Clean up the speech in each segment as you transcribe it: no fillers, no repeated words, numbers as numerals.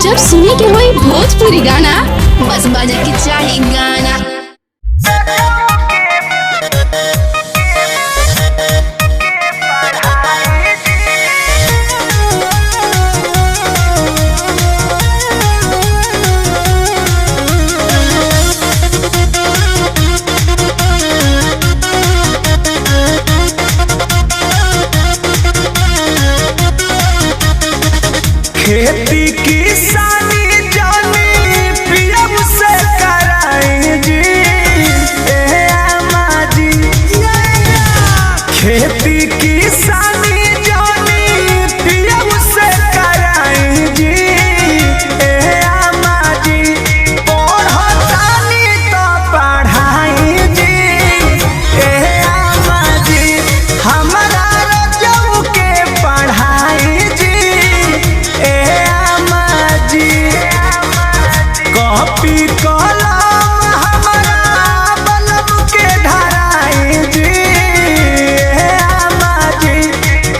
जब सुने के होई भोजपुरी गाना बस बजे के चाही गाना। खेती किसानी जानी पियब से कराई जी अम्मा जी। खेती किसानी जानी पियब से कराई जी अम्मा जी। पढ़तानी तो पढ़ाई जी अम्मा जी। हमरा रजऊ के पढ़ाई जी कॉपी कलम हमारा बलम के धराई जी अम्मा जी।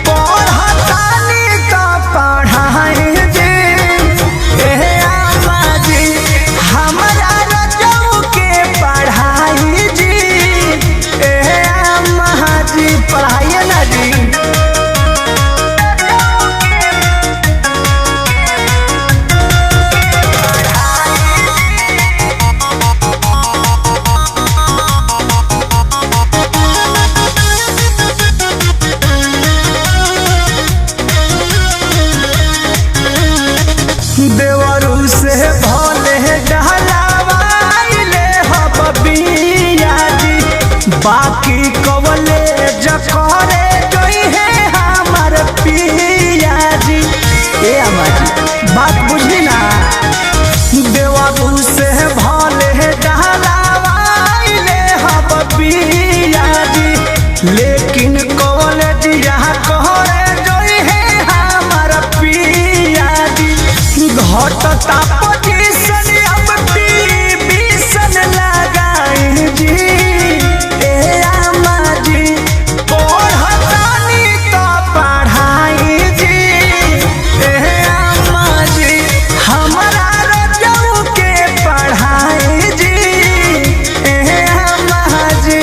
पढ़तानी तो पढ़ाई जी अम्मा जी। हमरा रजऊ के पढ़ाई जी अम्मा जी। पढ़ाइए ना जी। देवरू से भले डहलावाइले हब बिया जी। बाकी कवले जकरे गई है हमार पिया जी। ए अम्मा जी बात बुझली ना। देवरू से भले डहलावाइले हब बिया जी। लेकिन कवले यहाँ कहरे गई है हमार पिया जी। घटता पोजीशन अब टीवीशन लगाई जी अम्मा जी। पढ़तानी तो पढ़ाई जी अम्मा जी। हमरा रजऊ के पढ़ाई जी अम्मा जी।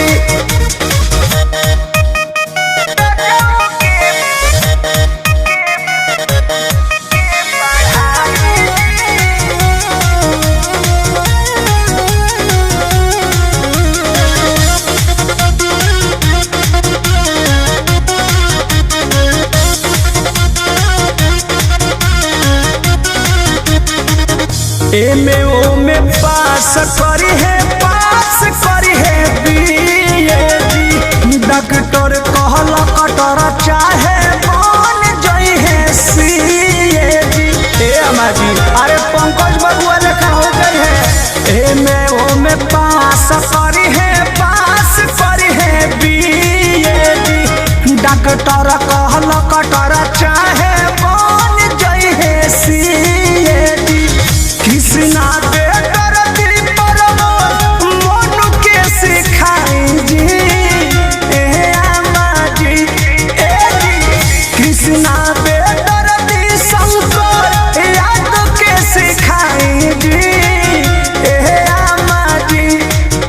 एमे ओमे पास करी है बीए जी। डॉक्टर कहल कटर चाहे बन जई है सीए जी। ए अम्मा जी अरे पंकज बबुआ लेखा हो गई है। एमे ओमे पास करी है बीए जी। डॉक्टर कहल कटर चाहे बन जई है सीए जी। कृष्णा दे दरदी पर मनु के सिखाई जी अम्मा जी। कृष्णा दे दरदी शंकर याद के सिखाई जी अम्मा जी।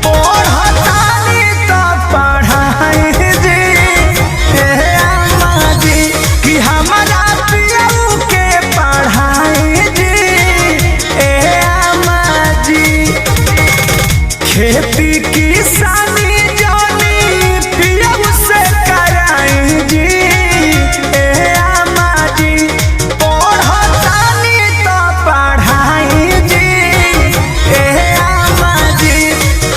पढ़तानी तो पढ़ाई जी अम्मा जी। कि हमरा पियऊ के पढ़ाई जी अम्मा जी। खेती किसानी जानी पियब से कराई जी अम्मा जी। पढ़तानी तो पढ़ाई जी अम्मा जी।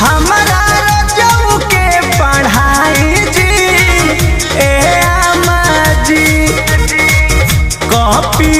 हमरा रजऊ के पढ़ाई जी अम्मा जी। कॉपी